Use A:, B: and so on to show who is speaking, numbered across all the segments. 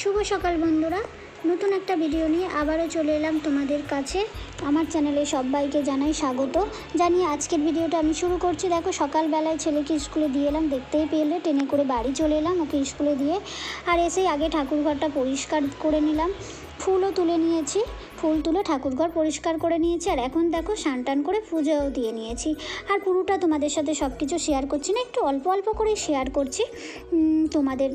A: শুভ সকাল বন্ধুরা, নতুন একটা ভিডিও নিয়ে আবারও চলে এলাম তোমাদের কাছে। আমার চ্যানেলে সবাইকে জানাই স্বাগত জানিয়ে আজকের ভিডিওটা আমি শুরু করছি। দেখো, সকালবেলায় ছেলেকে স্কুলে দিয়ে এলাম, দেখতেই পেলে ট্রেনে করে বাড়ি চলে এলাম ওকে স্কুলে দিয়ে। আর এসেই আগে ঠাকুরঘরটা পরিষ্কার করে নিলাম, ফুলও তুলে নিয়েছি, ফুল তুলে ঠাকুরঘর পরিষ্কার করে নিয়েছি। আর এখন দেখো স্নান টান করে পুজোও দিয়ে নিয়েছি। আর পুরোটা তোমাদের সাথে সব কিছু শেয়ার করছি না, একটু অল্প অল্প করে শেয়ার করছি তোমাদের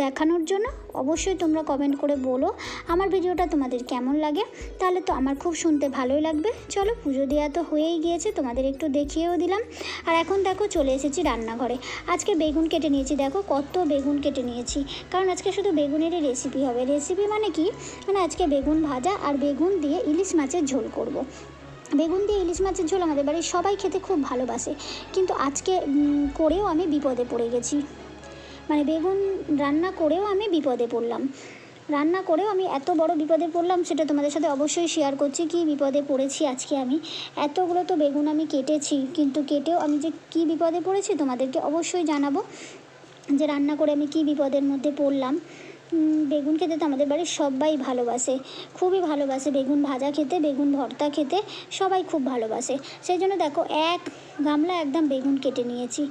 A: দেখানোর জন্য। অবশ্যই তোমরা কমেন্ট করে বলো আমার ভিডিওটা তোমাদের কেমন লাগে, তাহলে তো আমার খুব শুনতে ভালোই লাগবে। চলো, পুজো দেওয়া তো হয়েই গিয়েছে, তোমাদের একটু দেখিয়েও দিলাম। আর এখন দেখো চলে এসেছি রান্নাঘরে। আজকে বেগুন কেটে নিয়েছি, দেখো কত বেগুন কেটে নিয়েছি, কারণ আজকে শুধু বেগুনেরই রেসিপি হবে। রেসিপি মানে কি, মানে আজকে বেগুন ভাজা আর বেগুন দিয়ে ইলিশ মাছের ঝোল করব। বেগুন দিয়ে ইলিশ মাছের ঝোল আমাদের বাড়ির সবাই খেতে খুব ভালোবাসে, কিন্তু আজকে করেও আমি বিপদে পড়ে গেছি। মানে বেগুন রান্না করেও আমি বিপদে পড়লাম, রান্না করেও আমি এত বড় বিপদে পড়লাম, সেটা তোমাদের সাথে অবশ্যই শেয়ার করছি। কি বিপদে পড়েছি আজকে আমি, এতগুলো তো বেগুন আমি কেটেছি, কিন্তু কেটেও আমি যে কী বিপদে পড়েছি তোমাদেরকে অবশ্যই জানাবো, যে রান্না করে আমি কী বিপদের মধ্যে পড়লাম। বেগুন খেতে তো আমাদের বাড়ির সবাই ভালোবাসে, খুবই ভালোবাসে বেগুন ভাজা খেতে, বেগুন ভর্তা খেতে সবাই খুব ভালোবাসে। সেই জন্য দেখো এক গামলা একদম বেগুন কেটে নিয়েছি।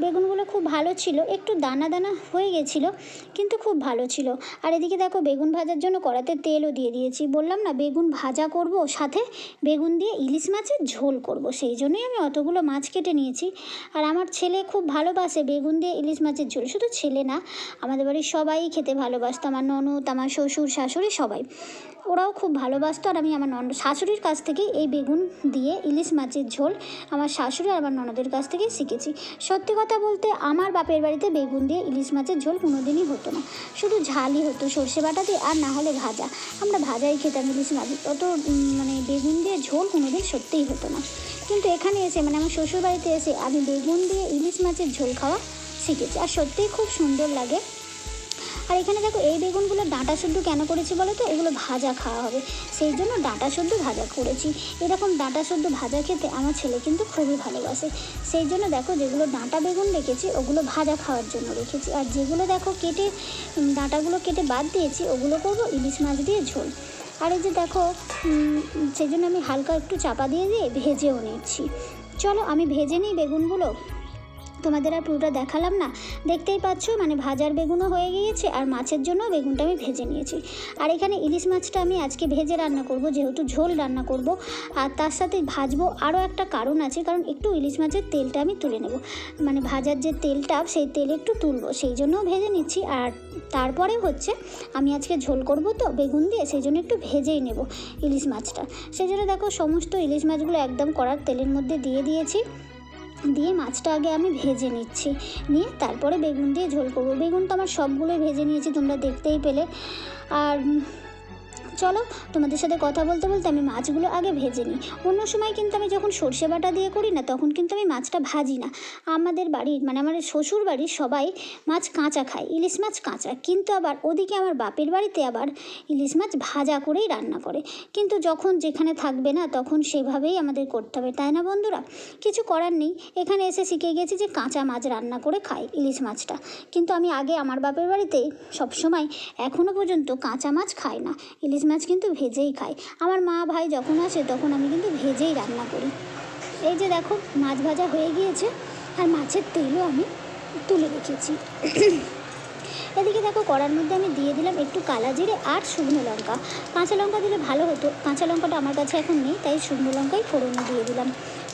A: বেগুনগুলো খুব ভালো ছিল, একটু দানা দানা হয়ে গেছিলো, কিন্তু খুব ভালো ছিল। আর এদিকে দেখো বেগুন ভাজার জন্য কড়াতে তেলও দিয়ে দিয়েছি। বললাম না বেগুন ভাজা করব, সাথে বেগুন দিয়ে ইলিশ মাছের ঝোল করব, সেই জন্যই আমি অতগুলো মাছ কেটে নিয়েছি। আর আমার ছেলে খুব ভালোবাসে বেগুন দিয়ে ইলিশ মাছের ঝোল, শুধু ছেলে না আমাদের বাড়ির সবাই খেতে ভালোবাসতো, আমার ননদ, আমার শ্বশুর শাশুড়ি সবাই, ওরাও খুব ভালোবাসতো। আর আমি আমার শাশুড়ির কাছ থেকেই এই বেগুন দিয়ে ইলিশ মাছের ঝোল আমার শাশুড়ি আর আমার ননদের কাছ থেকেই শিখেছি। সত্যি কথা বলতে আমার বাপের বাড়িতে বেগুন দিয়ে ইলিশ মাছের ঝোল কোনোদিনই হতো না, শুধু ঝালই হতো সর্ষে বাটা দিয়ে, আর না হলে ভাজা। আমরা ভাজাই খেতাম ইলিশ মাছ, অত মানে বেগুন দিয়ে ঝোল কোনোদিন সত্যিই হতো না। কিন্তু এখানে এসে, মানে আমার শ্বশুর বাড়িতে এসে আমি বেগুন দিয়ে ইলিশ মাছের ঝোল খাওয়া শিখেছি, আর সত্যিই খুব সুন্দর লাগে। আর এখানে দেখো এই বেগুনগুলো ডাঁটা শুদ্ধ কেন করেছি বলো তো, এগুলো ভাজা খাওয়া হবে, সেই জন্য ডাঁটা শুদ্ধ ভাজা করেছি। এরকম ডাঁটা শুদ্ধ ভাজা খেতে আমার ছেলে কিন্তু খুবই ভালোবাসে, সেই জন্য দেখো যেগুলো ডাঁটা বেগুন রেখেছি ওগুলো ভাজা খাওয়ার জন্য রেখেছি, আর যেগুলো দেখো কেটে ডাঁটাগুলো কেটে বাদ দিয়েছি ওগুলো করবো ইলিশ মাছ দিয়ে ঝোল। আর এই যে দেখো সেই জন্য আমি হালকা একটু চাপা দিয়ে ভেজেও নিচ্ছি। চলো আমি ভেজে নিই বেগুনগুলো, তোমাদের আর পুরোটা দেখালাম না, দেখতেই পাচ্ছ। মানে ভাজার বেগুনও হয়ে গিয়েছে, আর মাছের জন্য বেগুনটা আমি ভেজে নিয়েছি। আর এখানে ইলিশ মাছটা আমি আজকে ভেজে রান্না করব, যেহেতু ঝোল রান্না করব। আর তার সাথে ভাজবো আরও একটা কারণ আছে, কারণ একটু ইলিশ মাছের তেলটা আমি তুলে নেব, মানে ভাজার যে তেলটা সেই তেল একটু তুলবো, সেই জন্যও ভেজে নিচ্ছি। আর তারপরে হচ্ছে আমি আজকে ঝোল করব তো বেগুন দিয়ে, সেই জন্য একটু ভেজেই নেব ইলিশ মাছটা। সেই জন্য দেখো সমস্ত ইলিশ মাছগুলো একদম কড়ার তেলের মধ্যে দিয়ে দিয়েছি, দিয়ে মাছটা আগে আমি ভেজে নিচ্ছি, নিয়ে তারপরে বেগুন দিয়ে ঝোল করবো। বেগুন তো আমার সবগুলোই ভেজে নিয়েছি, তোমরা দেখতেই পেলে। আর চলো তোমাদের সাথে কথা বলতে বলতে আমি মাছগুলো আগে ভেজে নিই। অন্য সময় কিন্তু আমি যখন সর্ষে বাটা দিয়ে করি না, তখন কিন্তু আমি মাছটা ভাজি না। আমাদের বাড়ির, মানে আমার শ্বশুর বাড়ির সবাই মাছ কাঁচা খায়, ইলিশ মাছ কাঁচা, কিন্তু আবার ওদিকে আমার বাপের বাড়িতে আবার ইলিশ মাছ ভাজা করেই রান্না করে। কিন্তু যখন যেখানে থাকবে না, তখন সেভাবেই আমাদের করতে হবে, তাই না বন্ধুরা? কিছু করার নেই, এখানে এসে শিখে গেছি যে কাঁচা মাছ রান্না করে খাই ইলিশ মাছটা। কিন্তু আমি আগে আমার বাপের বাড়িতে সবসময় এখনও পর্যন্ত কাঁচা মাছ খাই না, ইলিশ মাছ কিন্তু ভেজেই খাই। আমার মা ভাই যখন আসে তখন আমি কিন্তু ভেজেই রান্না করি। এই যে দেখো মাছ ভাজা হয়ে গিয়েছে, আর মাছের তেলও আমি তুলে রেখেছি। এদিকে দেখো কড়ার মধ্যে আমি দিয়ে দিলাম একটু কালা জিরে আর শুকনো লঙ্কা। কাঁচা লঙ্কা দিলে ভালো হতো, কাঁচা লঙ্কাটা আমার কাছে এখন নেই, তাই শুকনো লঙ্কাই ফোড়নে দিয়ে দিলাম।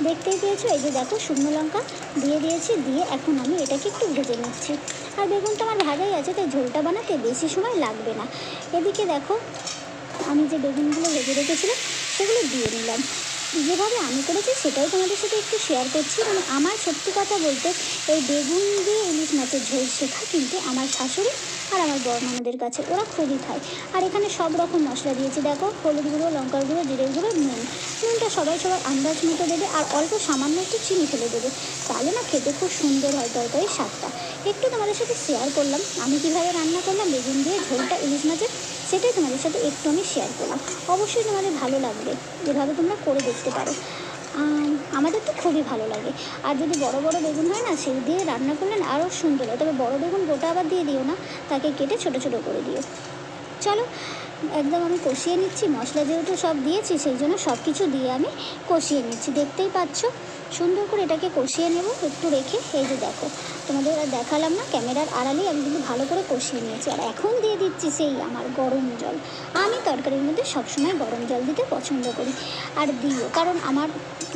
A: দেখতেই পেয়েছো, এই যে দেখো শুকনো লঙ্কা দিয়ে দিয়েছি, দিয়ে এখন আমি এটাকে একটু ভেজে নিচ্ছি। আর বেগুনটা আমার ভাজাই আছে, তাই ঝোলটা বানাতে বেশি সময় লাগবে না। এদিকে দেখো আমি যে বেগুনগুলো ভেজে রেখেছিলাম সেগুলো দিয়ে নিলাম। যেভাবে আমি করেছি সেটাই তোমাদের সাথে একটু শেয়ার করছি। মানে আমার সত্যি কথা বলতে এই বেগুন দিয়ে ইলিশ মাছের ঝোল শেখা কিন্তু আমার শাশুড়ি আর আমার বড় ননদের কাছে, ওরা খুবই খায়। আর এখানে সব রকম মশলা দিয়েছি, দেখো হলুদ গুঁড়ো, লঙ্কার গুঁড়ো, জিরের গুঁড়ো, নুনটা সবাই সবার আন্দাজ মতো দেবে, আর অল্প সামান্য একটু চিনি ফেলে দেবে, তাহলে না খেতে খুব সুন্দর হয় তরকারির স্বাদটা। একটু তোমাদের সাথে শেয়ার করলাম আমি কীভাবে রান্না করলাম বেগুন দিয়ে ঝোলটা ইলিশ মাছের, সেটাই তোমাদের সাথে একটু আমি শেয়ার করলাম। অবশ্যই তোমাদের ভালো লাগবে, এভাবে তোমরা করে দেখতে পারো। আমাদের তো খুবই ভালো লাগে। আর যদি বড় বড় বেগুন হয় না, সেই দিয়ে রান্না করলেন আরও সুন্দর হয়। তবে বড় বেগুন গোটা আবার দিয়ে দিও না, তাকে কেটে ছোটো ছোটো করে দিও। চলো একদম আমি কষিয়ে নিচ্ছি, মশলা যেহেতু সব দিয়েছি সেই জন্য সব কিছু দিয়ে আমি কষিয়ে নিচ্ছি। দেখতেই পাচ্ছ সুন্দর করে এটাকে কষিয়ে নেব একটু রেখে। এই যে দেখো, তোমাদের আর দেখালাম না, ক্যামেরার আড়ালেই আমি কিন্তু ভালো করে কষিয়ে নিয়েছি। আর এখন দিয়ে দিচ্ছি সেই আমার গরম জল। আমি তরকারির মধ্যে সবসময় গরম জল দিতে পছন্দ করি, আর দিও, কারণ আমার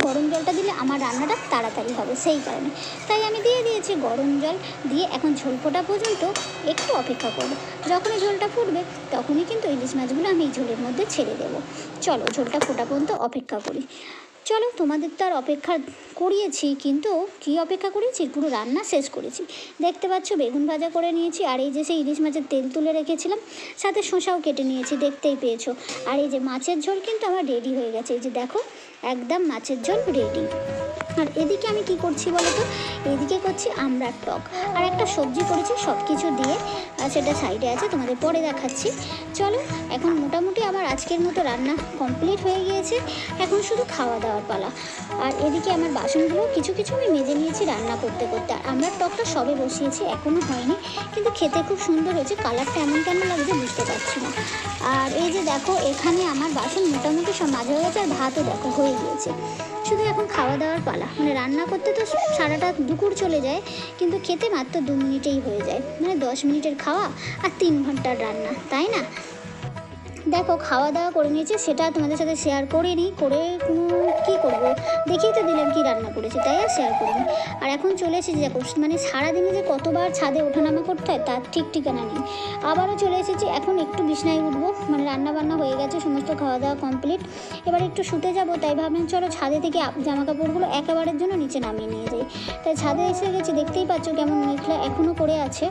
A: গরম জলটা দিলে আমার রান্নাটা তাড়াতাড়ি হবে, সেই কারণে তাই আমি দিয়ে দিয়েছি গরম জল। দিয়ে এখন ঝোল ফোটা পর্যন্ত একটু অপেক্ষা করবো। যখনই ঝোলটা ফুটবে তখনই কিন্তু ইলিশ মাছগুলো আমি এই ঝোলের মধ্যে ছেড়ে দেবো। চলো ঝোলটা ফোটা পর্যন্ত অপেক্ষা করি। চলো তোমাদের তো আর অপেক্ষা করিয়েছি, কিন্তু কী অপেক্ষা করেছি, পুরো রান্না শেষ করেছি। দেখতে পাচ্ছ বেগুন ভাজা করে নিয়েছি, আর এই যে সেই ইলিশ মাছের তেল তুলে রেখেছিলাম, সাথে শসাও কেটে নিয়েছি, দেখতেই পেয়েছো। আর এই যে মাছের ঝোল কিন্তু আমার রেডি হয়ে গেছে। এই যে দেখো একদম মাছের ঝোল রেডি। আর এদিকে আমি কি করছি বলো তো, এদিকে করছি আমড়ার টক, আর একটা সবজি করেছি সব কিছু দিয়ে, সেটা সাইডে আছে, তোমাদের পরে দেখাচ্ছি। চলো এখন মোটামুটি আমার আজকের মতো রান্না কমপ্লিট হয়ে গিয়েছে, এখন শুধু খাওয়া দাওয়ার পালা। আর এদিকে আমার বাসনগুলো কিছু কিছু আমি মেজে নিয়েছি রান্না করতে করতে। আর আমড়ার টকটা সবে বসিয়েছি, এখনও হয়নি, কিন্তু খেতে খুব সুন্দর হয়েছে। কালারটা এমন কেন লাগছে বুঝতে পারছি না। আর এই যে দেখো এখানে আমার বাসন মোটামুটি সব মাঝে হয়ে গেছে, আর ভাতও দেখো হয়ে গিয়েছে। শুধু এখন খাওয়া দাওয়ার পালা। মানে রান্না করতে তো সারাটা দুপুর চলে যায়, কিন্তু খেতে মাত্র 2 মিনিটেই হয়ে যায়। মানে 10 মিনিটের খাওয়া আর 3 ঘন্টার রান্না, তাই না? দেখো খাওয়া দাওয়া করে নিয়েছি, সেটা তোমাদের সাথে শেয়ার করিনি, করে কী করবো, দেখিয়ে তো দিলাম কী রান্না করেছি, তাই আর শেয়ার করিনি। আর এখন চলে এসেছি, দেখো মানে সারাদিনে যে কতবার ছাদে ওঠানামা করতে হয় তার ঠিক ঠিকানা নেই। আবারও চলে এসেছি, এখন একটু বিছনায় উঠবো। মানে রান্না বান্না হয়ে গেছে, সমস্ত খাওয়া দাওয়া কমপ্লিট, এবার একটু শুতে যাব। তাই ভাবলাম চলো ছাদে থেকে জামা কাপড়গুলো একেবারের জন্য নিচে নামিয়ে নিয়ে যাই। তাই ছাদে এসে গেছি, দেখতেই পাচ্ছ কেমন মেঘলা এখনও করে আছে,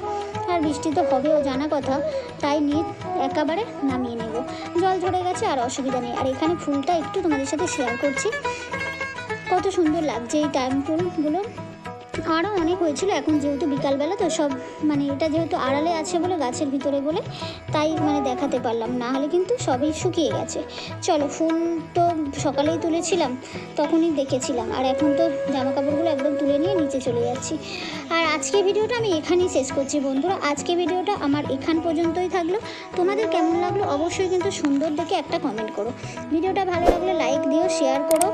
A: আর বৃষ্টি তো হবেও জানা কথা, তাই নিয়ে একেবারে নামিয়ে নেব। জল ঝরে গেছে, আর অসুবিধা নেই। আর এখানে ফুলটা একটু তোমাদের সাথে শেয়ার করছি, কত সুন্দর লাগছে এই টাইম ফুলগুলো। আরও অনেক হয়েছিল, এখন যেহেতু বিকালবেলা তো সব, মানে এটা যেহেতু আড়ালে আছে বলে, গাছের ভিতরে বলে, তাই মানে দেখাতে পারলাম, না হলে কিন্তু সবই শুকিয়ে গেছে। চলো ফুল তো সকালেই তুলেছিলাম, তখনই দেখেছিলাম, আর এখন তো জামা কাপড়গুলো একদম তুলে নিয়ে নিচে চলে যাচ্ছি। আর আজকে ভিডিওটা আমি এখানেই শেষ করছি বন্ধুরা। আজকে ভিডিওটা আমার এখান পর্যন্তই থাকলো। তোমাদের কেমন লাগলো অবশ্যই কিন্তু সুন্দর দেখে একটা কমেন্ট করো। ভিডিওটা ভালো লাগলে লাইক দিও, শেয়ার করো।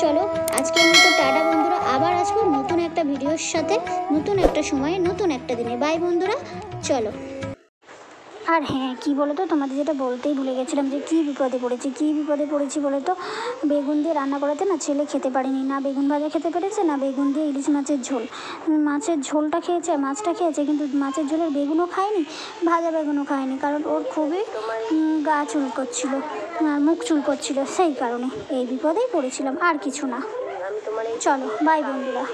A: চলো আজকের মতো টাটা বন্ধুরা, আবার আসবো নতুন একটা ভিডিওর সাথে, নতুন একটা সময়ে, নতুন একটা দিনে। বাই বন্ধুরা, চলো। আর হ্যাঁ, কী বলো তো, তোমাদের যেটা বলতেই ভুলে গেছিলাম, যে কী বিপদে পড়েছি বলে তো। বেগুন দিয়ে রান্না করাতে না ছেলে খেতে পারেনি, না বেগুন ভাজা খেতে পেরেছে, না বেগুন দিয়ে ইলিশ মাছের ঝোল। মাছের ঝোলটা খেয়েছে, মাছটা খেয়েছে, কিন্তু মাছের ঝোলের বেগুনও খায়নি, ভাজা বেগুনও খায়নি, কারণ ওর খুবই গা চুলকোচ্ছিল, মুখ চুলকোচ্ছিল, সেই কারণে এই বিপদেই পড়েছিলাম, আর কিছু না। চলো বাই বন্ধুরা।